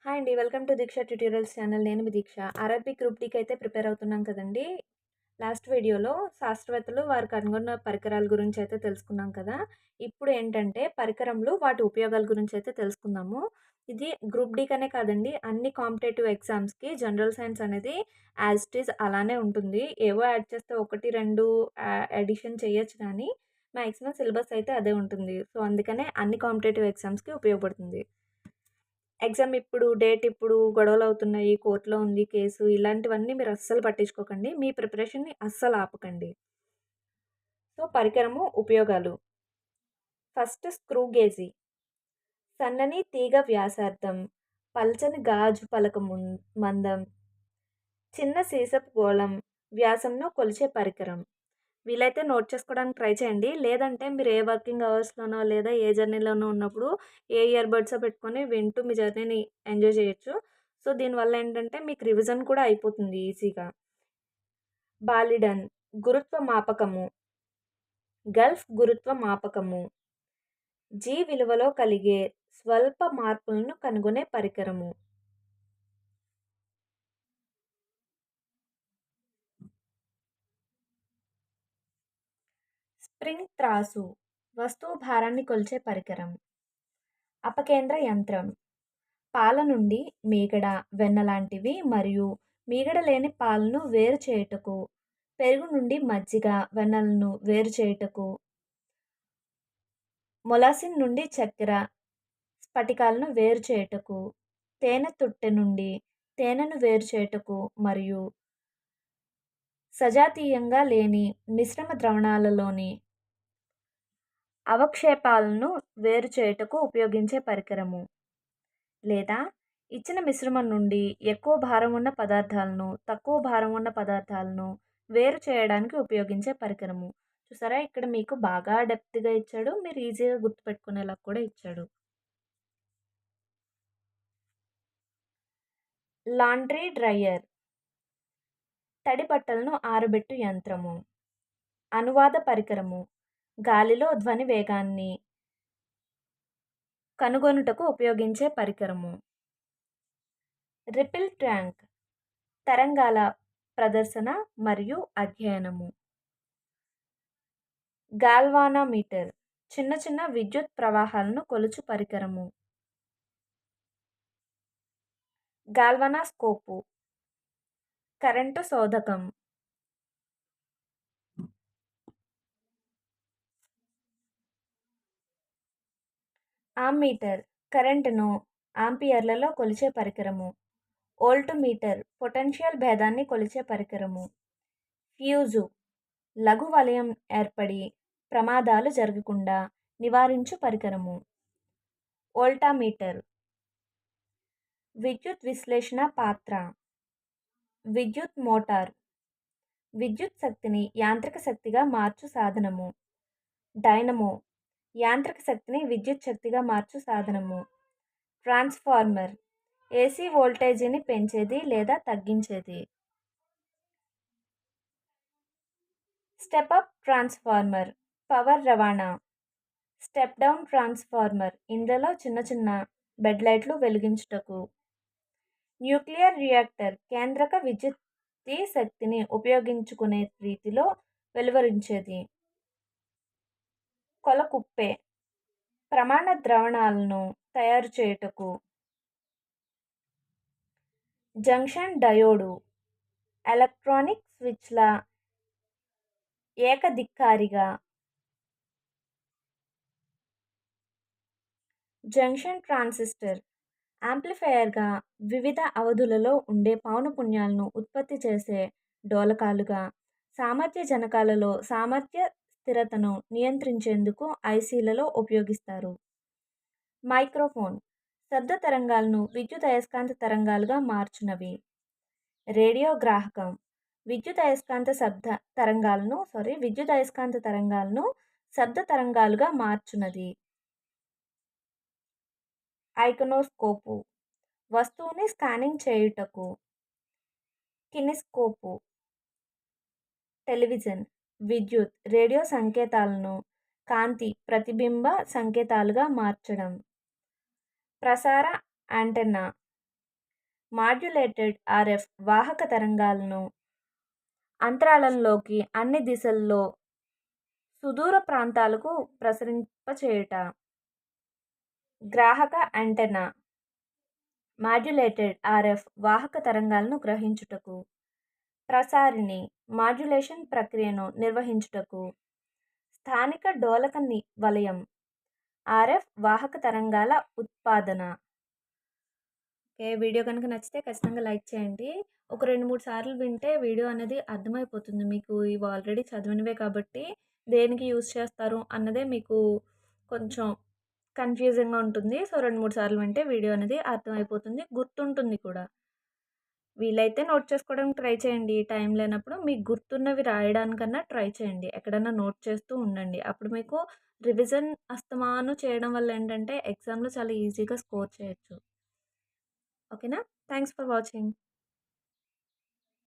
Hi అండి. Welcome to Deeksha tutorials channel. నేను మీ దీక్ష. ఆర్ఆర్‌బీ గ్రూప్ డీకి అయితే ప్రిపేర్ అవుతున్నాం కదండీ! లాస్ట్ వీడియోలో శాస్త్రవేత్తలు వారు కనుగొన్న పరికరాల గురించి అయితే తెలుసుకున్నాం కదా! ఇప్పుడు ఏంటంటే పరికరములు, వాటి ఉపయోగాల గురించి అయితే తెలుసుకుందాము. ఇది గ్రూప్ డీకనే కాదండి, అన్ని కాంపిటేటివ్ ఎగ్జామ్స్‌కి జనరల్ సైన్స్ అనేది యాజ్ ఇట్ ఈజ్ అలానే ఉంటుంది. ఏవో యాడ్ చేస్తే 1, 2 అడిషన్ చేయొచ్చు కానీ మాక్సిమం సిలబస్ అయితే అదే ఉంటుంది. సో, అందుకనే అన్ని కాంపిటేటివ్ ఎగ్జామ్స్‌కి ఉపయోగపడుతుంది. ఎగ్జామ్ ఇప్పుడు, డేట్ ఇప్పుడు, గొడవలవుతున్నాయి, కోర్ట్‌లో ఉంది కేసు, ఇలాంటివన్నీ మీరు అస్సలు పట్టించుకోకండి. మీ ప్రిపరేషన్‌ని అస్సలు ఆపకండి. సో, పరికరము ఉపయోగాలు. First screw gauge. సన్నని తీగ వ్యాసార్థం, పల్చని గాజు పలక మందం, చిన్న సీసపు గోళం వ్యాసంను కొలిచే పరికరం. వీలైతే నోట్ చేసుకోవడానికి ట్రై చేయండి. లేదంటే మీరు ఏ వర్కింగ్ అవర్స్‌లోనో లేదా ఏ జర్నీలోనో ఉన్నప్పుడు ఏ ఇయర్ బడ్సో పెట్టుకొని వింటూ మీ జర్నీని ఎంజాయ్ చేయొచ్చు. సో, దీనివల్ల ఏంటంటే మీకు రివిజన్ కూడా అయిపోతుంది ఈజీగా. బాలిడన్ గురుత్వ మాపకము. గల్ఫ్ గురుత్వ మాపకము. జీ విలువలో కలిగే స్వల్ప మార్పులను కనుగొనే పరికరము. స్ప్రింగ్ త్రాసు వస్తువు భారాన్ని కొలిచే పరికరం. అపకేంద్ర యంత్రం పాల నుండి మీగడ, వెన్న లాంటివి మరియు మీగడ లేని పాలను వేరు చేయుటకు, పెరుగు నుండి మజ్జిగ, వెన్నలను వేరు చేయుటకు, మొలాసిన్ నుండి చక్కెర, స్ఫటికాలను వేరు చేయుటకు, తేనె తుట్టె నుండి తేనెను వేరు చేయుటకు మరియు సజాతీయంగా లేని మిశ్రమ ద్రావణాలలోని అవక్షేపాలను వేరు చేయుటకు ఉపయోగించే పరికరము. లేదా ఇచ్చిన మిశ్రమం నుండి ఎక్కువ భారం ఉన్న పదార్థాలను, తక్కువ భారం ఉన్న పదార్థాలను వేరు చేయడానికి ఉపయోగించే పరికరము. చూసారా, ఇక్కడ మీకు బాగా డెప్త్‌గా ఇచ్చాడు. మీరు ఈజీగా గుర్తుపెట్టుకునేలా కూడా ఇచ్చాడు. లాండ్రీ డ్రైయర్ తడి బట్టలను ఆరబెట్టు యంత్రము. అనువాద పరికరము గాలిలో ధ్వని వేగాన్ని కనుగొనుటకు ఉపయోగించే పరికరము. రిపిల్ ట్యాంక్ తరంగాల ప్రదర్శన మరియు అధ్యయనము. గాల్వానామీటర్ చిన్న చిన్న విద్యుత్ ప్రవాహాలను కొలుచు పరికరము. గాల్వనాస్కోపు కరెంటు శోధకం. ఆమ్మీటర్ కరెంటును ఆంపియర్లలో కొలిచే పరికరము. వోల్టుమీటర్ పొటెన్షియల్ భేదాన్ని కొలిచే పరికరము. ఫ్యూజు లఘు వలయం ఏర్పడి ప్రమాదాలు జరగకుండా నివారించు పరికరము. వోల్టామీటర్ విద్యుత్ విశ్లేషణ పాత్ర. విద్యుత్ మోటార్ విద్యుత్ శక్తిని యాంత్రిక శక్తిగా మార్చు సాధనము. డైనమో యాంత్రిక శక్తిని విద్యుత్ శక్తిగా మార్చు సాధనము. ట్రాన్స్ఫార్మర్ ఏసీ వోల్టేజీని పెంచేది లేదా తగ్గించేది. స్టెప్ అప్ ట్రాన్స్ఫార్మర్ పవర్ రవాణా. స్టెప్ డౌన్ ట్రాన్స్ఫార్మర్ ఇండ్లలో చిన్న చిన్న బెడ్ లైట్లు వెలిగించుటకు. న్యూక్లియర్ రియాక్టర్ కేంద్రక విద్యుత్ శక్తిని ఉపయోగించుకునే రీతిలో వెలువరించేది. కొలకుప్పే ప్రమాణ ద్రావణాలను తయారు చేయుటకు. జంక్షన్ డయోడు ఎలక్ట్రానిక్ స్విచ్ల ఏకధికారిగా. జంక్షన్ ట్రాన్సిస్టర్ యాంప్లిఫైయర్గా వివిధ అవధులలో ఉండే పౌనఃపున్యాలను ఉత్పత్తి చేసే డోలకాలుగా. సామర్థ్య జనకాలలో సామర్థ్య స్థిరతను నియంత్రించేందుకు ఐసీలలో ఉపయోగిస్తారు. మైక్రోఫోన్ శబ్ద తరంగాలను విద్యుదయస్కాంత తరంగాలుగా మార్చునవి. రేడియోగ్రాహకం విద్యుదయస్కాంత తరంగాలను శబ్ద తరంగాలుగా మార్చునది. ఐకనోస్కోపు వస్తువుని స్కానింగ్ చేయుటకు. కినెస్కోపు టెలివిజన్ విద్యుత్ రేడియో సంకేతాలను కాంతి ప్రతిబింబ సంకేతాలుగా మార్చడం. ప్రసార యాంటెన్నా మాడ్యులేటెడ్ ఆర్ఎఫ్ వాహక తరంగాలను అంతరాళంలోకి అన్ని దిశల్లో సుదూర ప్రాంతాలకు ప్రసరింపచేయుట. గ్రాహక యాంటెన్నా మాడ్యులేటెడ్ ఆర్ఎఫ్ వాహక తరంగాలను గ్రహించుటకు. ప్రసారిణి మాడ్యులేషన్ ప్రక్రియను నిర్వహించుటకు. స్థానిక డోలక వలయం ఆర్ఎఫ్ వాహక తరంగాల ఉత్పాదన. ఓకే, వీడియో కనుక నచ్చితే ఖచ్చితంగా లైక్ చేయండి. ఒక 2, 3 సార్లు వింటే వీడియో అనేది అర్థమైపోతుంది మీకు. ఇవి ఆల్రెడీ చదివినవే కాబట్టి దేనికి యూజ్ చేస్తారు అన్నదే మీకు కొంచెం కన్‌ఫ్యూజింగ్‌గా ఉంటుంది. సో, 2, 3 సార్లు వింటే వీడియో అనేది అర్థమైపోతుంది. గుర్తుంటుంది కూడా. వీలైతే నోట్ చేసుకోవడానికి ట్రై చేయండి. టైం లేనప్పుడు మీకు గుర్తున్నవి రాయడానికన్నా ట్రై చేయండి. ఎక్కడన్నా నోట్ చేస్తూ ఉండండి. అప్పుడు మీకు రివిజన్ అస్తమాను చేయడం వల్ల ఏంటంటే ఎగ్జామ్‌లో చాలా ఈజీగా స్కోర్ చేయొచ్చు. ఓకేనా? Thanks for watching.